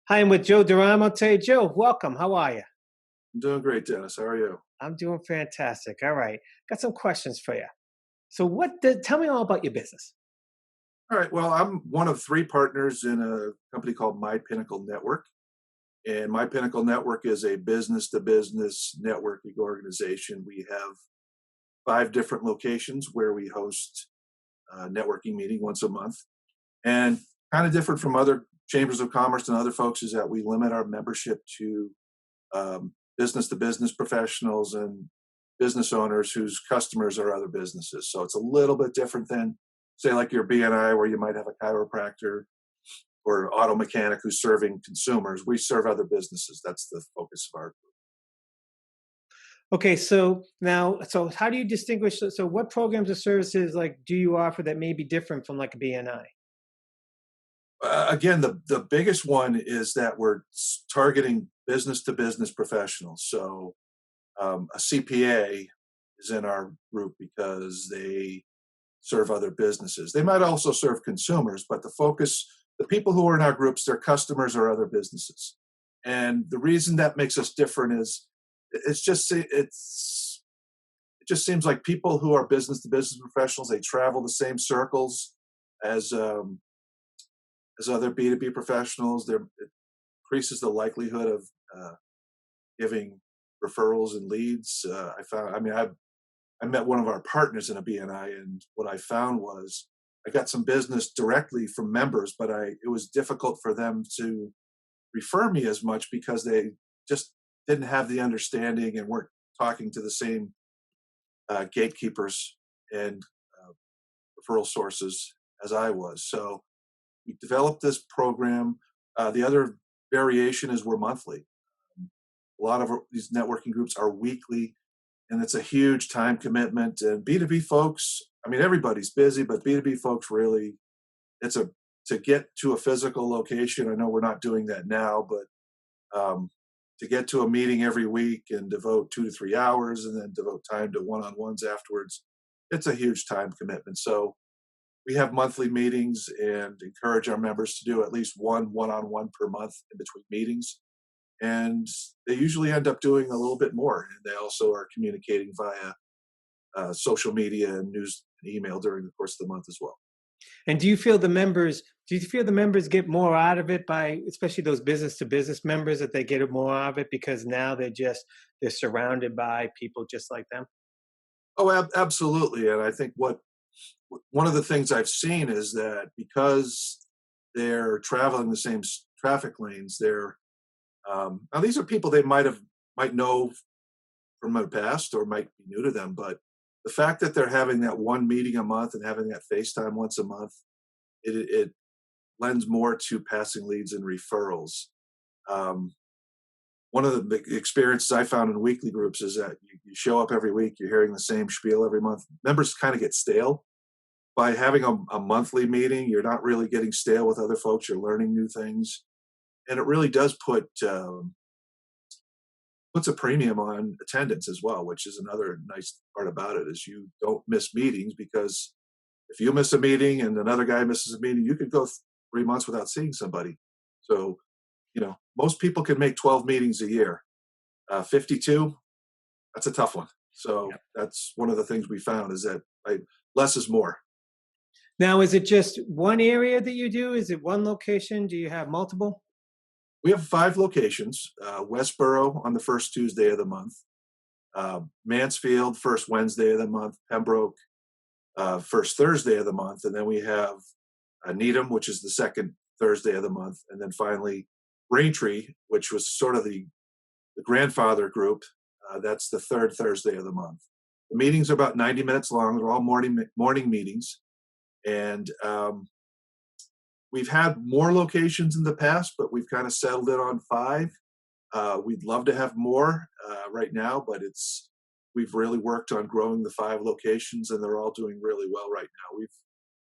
Hi, I'm with Joe Duramo today. Joe, welcome. How are you? I'm doing great, Dennis. How are you? I'm doing fantastic. All right. Got some questions for you. So, tell me all about your business. All right. Well, I'm one of three partners in a company called My Pinnacle Network. And My Pinnacle Network is a business to business networking organization. We have five different locations where we host a networking meeting once a month. And kind of different from other chambers of commerce and other folks is that we limit our membership to business professionals and business owners whose customers are other businesses. So it's a little bit different than, say, like your BNI, where you might have a chiropractor or auto mechanic who's serving consumers. We serve other businesses. That's the focus of our group. Okay, so how do you distinguish? So, what programs or services like do you offer that may be different from like a BNI? Again, the biggest one is that we're targeting business to business professionals. So a CPA is in our group because they serve other businesses. They might also serve consumers, but the people who are in our groups, their customers are other businesses. And the reason that makes us different is it just seems like people who are business to business professionals, they travel the same circles as um, as other B2B professionals. It increases the likelihood of uh, giving referrals and leads. I met one of our partners in a BNI, and what I found was I got some business directly from members, but it was difficult for them to refer me as much because they just didn't have the understanding and weren't talking to the same gatekeepers and uh, referral sources as I was. So we developed this program. The other variation is we're monthly. A lot of these networking groups are weekly, and it's a huge time commitment. And B2B folks, I mean, everybody's busy, but B2B folks really, it's a to get to a physical location. I know we're not doing that now, but to get to a meeting every week and devote 2 to 3 hours and then devote time to one-on-ones afterwards, it's a huge time commitment. So we have monthly meetings and encourage our members to do at least one-on-one per month in between meetings, and they usually end up doing a little bit more. And they also are communicating via social media and news and email during the course of the month as well. And do you feel the members get more out of it by, especially those business to business members, that they get more out of it because now they're surrounded by people just like them? Oh, absolutely. And I think one of the things I've seen is that because they're traveling the same traffic lanes, now these are people they might know from the past or might be new to them, but the fact that they're having that one meeting a month and having that FaceTime once a month, it lends more to passing leads and referrals. Um, One of the big experiences I found in weekly groups is that you show up every week, you're hearing the same spiel every month. Members kind of get stale. By having a monthly meeting, you're not really getting stale with other folks. You're learning new things, and it really does puts a premium on attendance as well, which is another nice part about it. Is you don't miss meetings, because if you miss a meeting and another guy misses a meeting, you could go 3 months without seeing somebody. So most people can make 12 meetings a year. 52, that's a tough one. So that's one of the things we found is that less is more. Now, is it just one area that you do? Is it one location? Do you have multiple? We have five locations: Westboro on the first Tuesday of the month, Mansfield first Wednesday of the month, Pembroke first Thursday of the month, and then we have Needham, which is the second Thursday of the month, and then finally Braintree, which was sort of the grandfather group. That's the third Thursday of the month. The meetings are about 90 minutes long. They're all morning meetings, and we've had more locations in the past, but we've kind of settled it on five. We'd love to have more right now, but we've really worked on growing the five locations, and they're all doing really well right now. We've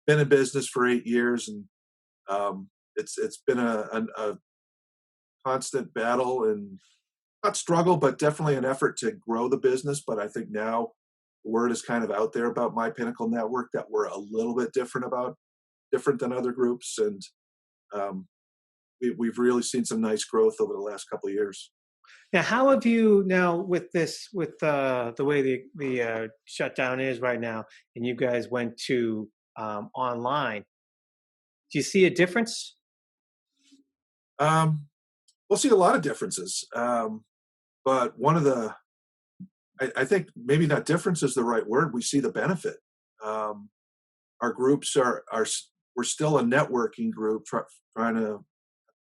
been in business for 8 years, and it's been a constant battle and not struggle, but definitely an effort to grow the business. But I think now the word is kind of out there about My Pinnacle Network that we're a little bit different than other groups, and um, we've really seen some nice growth over the last couple of years. Now, how have you now with this with the way the shutdown is right now, and you guys went to online? Do you see a difference? Um, we'll see a lot of differences, but one of the I think maybe not difference is the right word. We see the benefit. Um, our groups we're still a networking group trying to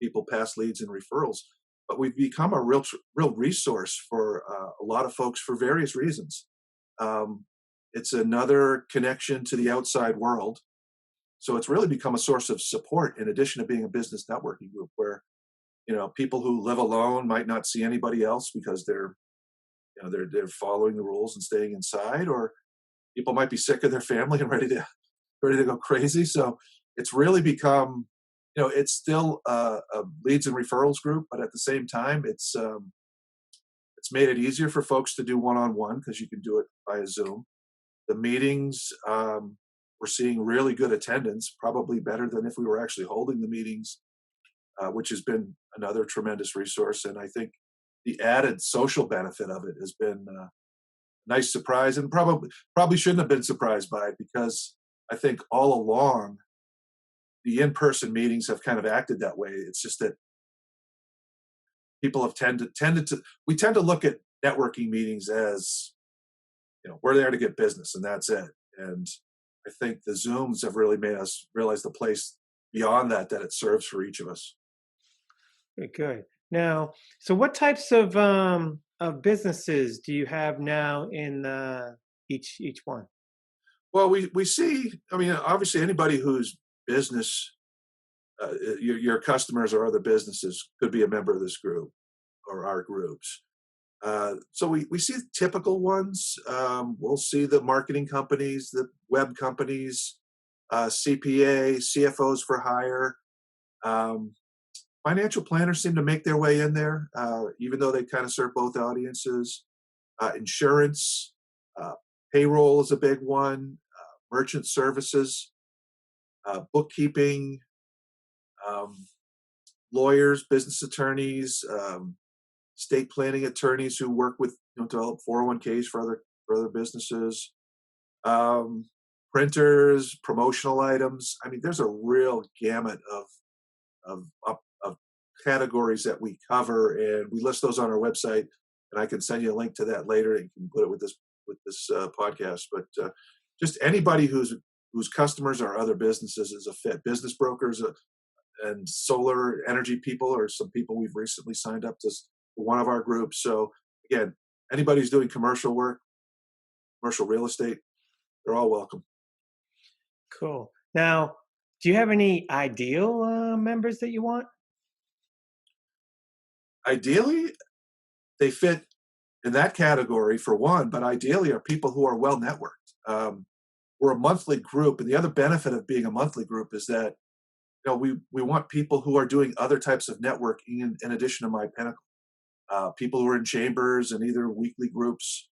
people pass leads and referrals, but we've become a real resource for a lot of folks for various reasons. Um, it's another connection to the outside world, so it's really become a source of support in addition to being a business networking group where people who live alone might not see anybody else because they're following the rules and staying inside, or people might be sick of their family and ready to go crazy. So it's really become, it's still a leads and referrals group, but at the same time, it's made it easier for folks to do one-on-one because you can do it via Zoom. The meetings, we're seeing really good attendance, probably better than if we were actually holding the meetings, which has been another tremendous resource. And I think the added social benefit of it has been a nice surprise, and probably shouldn't have been surprised by it because I think all along the in-person meetings have kind of acted that way. It's just that people have tended to we tend to look at networking meetings as we're there to get business and that's it. And I think the Zooms have really made us realize the place beyond that it serves for each of us. Very good. Now, so what types of businesses do you have now in each one? Well, we see. I mean, obviously, anybody whose business, your customers or other businesses could be a member of this group or our groups. So we see typical ones. We'll see the marketing companies, the web companies, CPA, CFOs for hire. Um, Financial planners seem to make their way in there, even though they kind of serve both audiences. Insurance, uh, payroll is a big one. Merchant services, bookkeeping, um, lawyers, business attorneys, estate planning attorneys who work with develop 401ks for other businesses, um, printers, promotional items. I mean, there's a real gamut of categories that we cover, and we list those on our website. And I can send you a link to that later. And you can put it with this podcast. But just anybody whose customers are other businesses is a fit. Business brokers and solar energy people are some people we've recently signed up to one of our groups. So again, anybody who's doing commercial work, commercial real estate, they're all welcome. Cool. Now, do you have any ideal members that you want? Ideally, they fit in that category for one, but ideally are people who are well networked. We're a monthly group, and the other benefit of being a monthly group is that we want people who are doing other types of networking in addition to my Pinnacle. People who are in chambers and either weekly groups.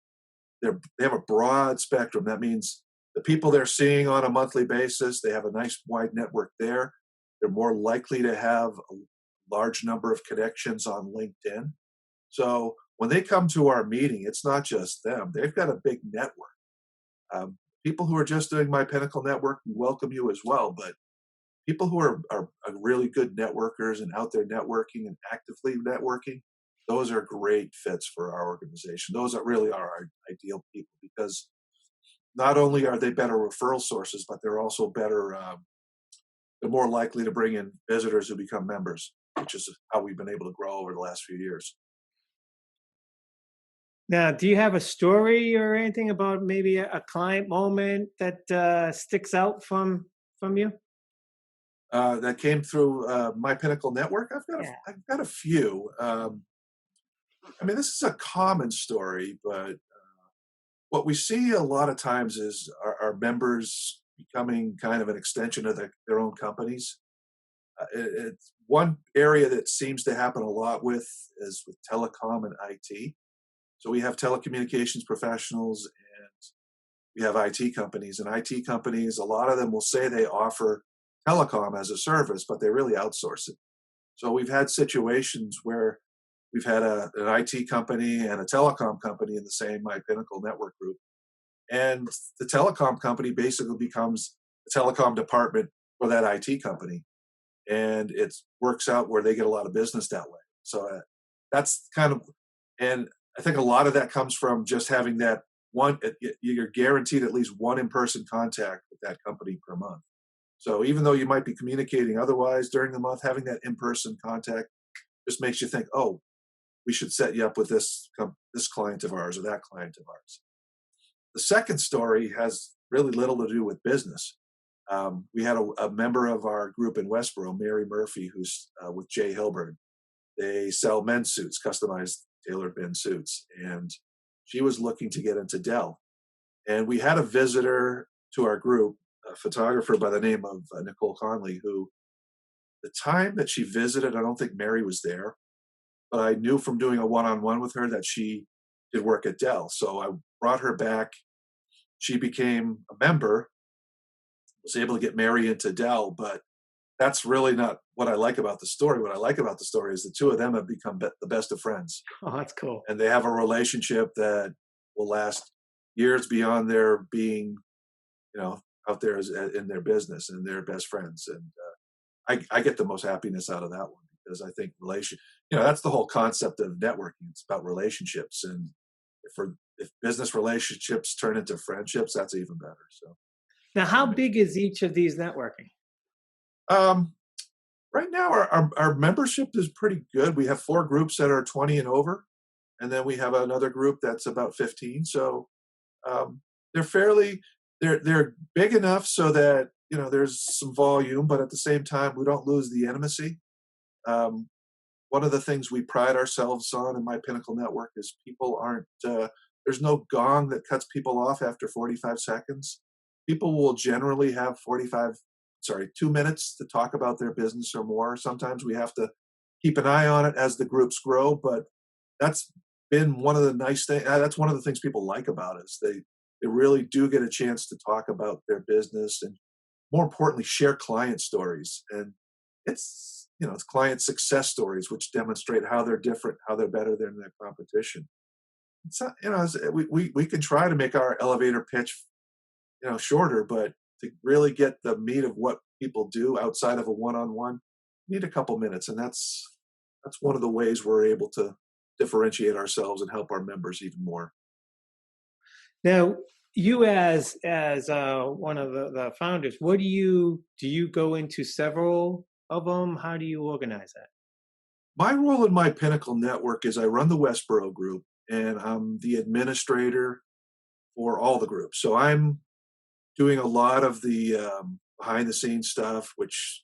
They have a broad spectrum. That means the people they're seeing on a monthly basis, they have a nice wide network there. They're more likely to have a large number of connections on LinkedIn. So when they come to our meeting, it's not just them. They've got a big network. People who are just doing my Pinnacle network, we welcome you as well. But people who are really good networkers and out there networking and actively networking, those are great fits for our organization. Those are really our ideal people because not only are they better referral sources, but they're also better. They're more likely to bring in visitors who become members, which is how we've been able to grow over the last few years. Now, do you have a story or anything about maybe a client moment that sticks out from you? That came through my Pinnacle network. Yeah. I've got a few. I mean, this is a common story, but what we see a lot of times is our members becoming kind of an extension of their own companies. It's one area that seems to happen a lot with is with telecom and IT. So we have telecommunications professionals and we have IT companies. And IT companies, a lot of them will say they offer telecom as a service, but they really outsource it. So we've had situations where we've had an IT company and a telecom company in the same My Pinnacle network group. And the telecom company basically becomes the telecom department for that IT company. And it works out where they get a lot of business that way. So that's kind of, and I think a lot of that comes from just having that one, you're guaranteed at least one in person contact with that company per month. So even though you might be communicating otherwise during the month, having that in person contact just makes you think, oh, we should set you up with this client of ours or that client of ours. The second story has really little to do with business. We had a member of our group in Westboro, Mary Murphy, who's with Jay Hilburn. They sell men's suits, customized tailored men's suits, and she was looking to get into Dell. And we had a visitor to our group, a photographer by the name of Nicole Conley, who the time that she visited, I don't think Mary was there, but I knew from doing a one-on-one with her that she did work at Dell. So I brought her back. She became a member, was able to get Mary into Dell, but that's really not what I like about the story. What I like about the story is the two of them have become the best of friends, Oh, that's cool. and they have a relationship that will last years beyond their being, out there in their business, and they're best friends. And I get the most happiness out of that one because I think that's the whole concept of networking. It's about relationships, and if business relationships turn into friendships, that's even better. So, Now, how um, big is each of these networking? um, right now our membership is pretty good. We have 4 groups that are 20 and over, and then we have another group that's about 15. So um, they're fairly they're big enough so that there's some volume, but at the same time we don't lose the intimacy. Um, One of the things we pride ourselves on in My Pinnacle Network is people aren't there's no gong that cuts people off after 45 seconds. People will generally have 2 minutes to talk about their business or more. Sometimes we have to keep an eye on it as the groups grow, but that's been one of the nice things. That's one of the things people like about us. They really do get a chance to talk about their business and, more importantly, share client stories. And it's client success stories which demonstrate how they're different, how they're better than their competition. It's not, we can try to make our elevator pitch shorter, but to really get the meat of what people do outside of a one-on-one, you need a couple minutes, and that's one of the ways we're able to differentiate ourselves and help our members even more. Now, you as one of the founders, what do you go into several of them? How do you organize that? My role in My Pinnacle Network is I run the Westboro group, and I'm the administrator for all the groups. So I'm doing a lot of the behind the scenes stuff, which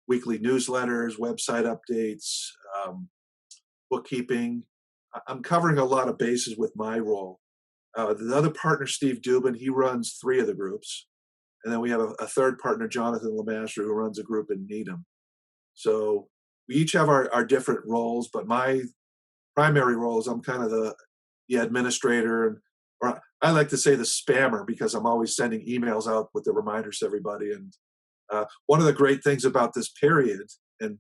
weekly newsletters, website updates, bookkeeping. I'm covering a lot of bases with my role. The other partner, Steve Dubin, he runs 3 of the groups, and then we have a third partner, Jonathan Lemaster, who runs a group in Needham. So we each have our different roles, but my primary role is I'm kind of the administrator, or I like to say the spammer, because I'm always sending emails out with the reminders to everybody. And one of the great things about this period, and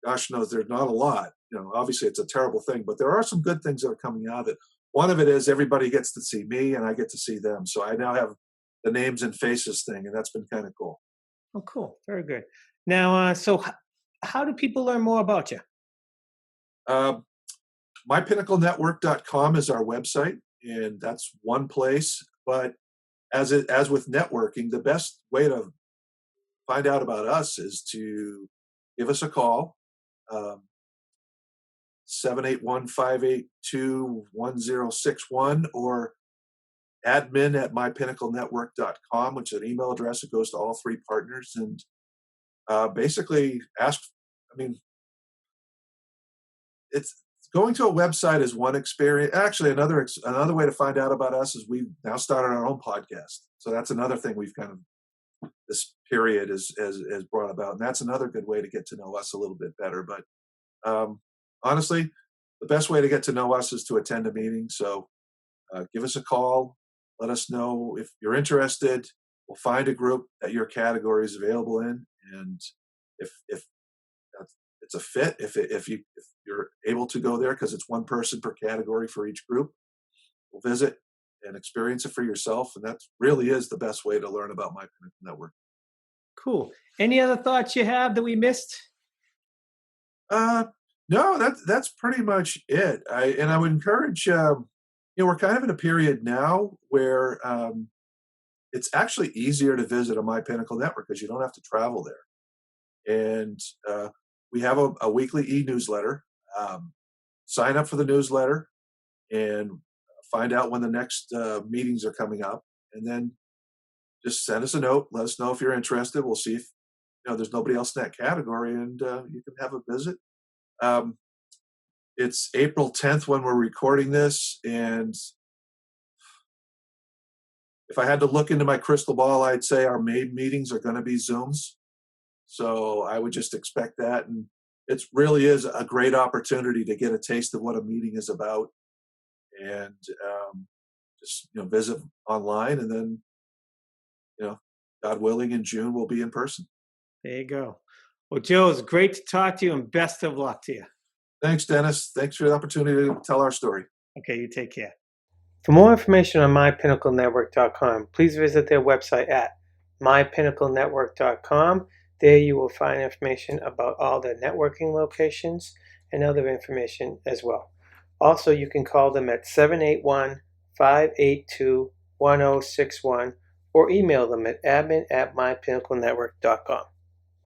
gosh knows there's not a lot, obviously it's a terrible thing, but there are some good things that are coming out of it. One of it is everybody gets to see me and I get to see them. So I now have the names and faces thing, and that's been kind of cool. Oh, cool. Very good. Now, how do people learn more about you? Um, MyPinnacleNetwork.com is our website, and that's one place. But as with networking, the best way to find out about us is to give us a call, um, 781-582-1061, or admin@mypinnaclenetwork.com, which is an email address that goes to all 3 partners. And basically ask, I mean, it's going to a website is one experience. Actually, another way to find out about us is we've now started our own podcast. So that's another thing we've kind of this period has brought about, and that's another good way to get to know us a little bit better. But honestly, the best way to get to know us is to attend a meeting. So give us a call. Let us know if you're interested. We'll find a group that your category is available in, and if it's a fit, if you're able to go there, because it's one person per category for each group, we'll visit and experience it for yourself. And that really is the best way to learn about My Pinnacle Network. Cool. Any other thoughts you have that we missed? Uh, no, that's pretty much it. I would encourage. We're kind of in a period now where it's actually easier to visit a My Pinnacle Network because you don't have to travel there. And we have a weekly e-newsletter. Sign up for the newsletter and find out when the next meetings are coming up, and then just send us a note. Let us know if you're interested. We'll see if there's nobody else in that category, and you can have a visit. Um, it's April 10th when we're recording this, and if I had to look into my crystal ball, I'd say our main meetings are going to be Zooms. So I would just expect that, and it really is a great opportunity to get a taste of what a meeting is about, and just visit online, and then you know, God willing, in June we'll be in person. There you go. Well, Joe, it's great to talk to you, and best of luck to you. Thanks, Dennis. Thanks for the opportunity to tell our story. Okay, you take care. For more information on mypinnaclenetwork.com, please visit their website at mypinnaclenetwork.com. There you will find information about all their networking locations and other information as well. Also, you can call them at 781-582-1061 or email them at admin@mypinnaclenetwork.com.